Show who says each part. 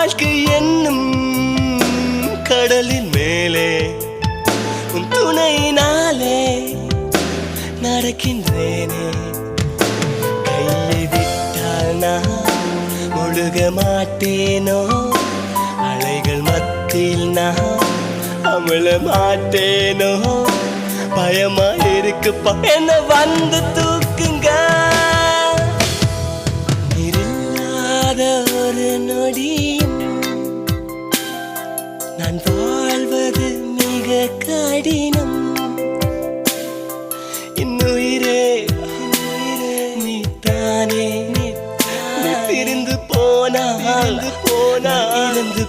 Speaker 1: வாழ்க்கை என்னும் கடலின் மேலே உன் துணையினாலே நடக்கின்றேனே. கையை விட்டால் நான் முழுக மாட்டேனோ, அலைகள் மத்தியில் நான் அமிழ மாட்டேனோ. பயமா இருக்குப்பா, என்ன வந்து தூக்குங்க. நீரில்லாத ஒரு நொடியும் நான் வாழ்வது மிக கடினம். இன்னுயிரே நீத்தானே, நீ பிரிந்து போனால் இருந்து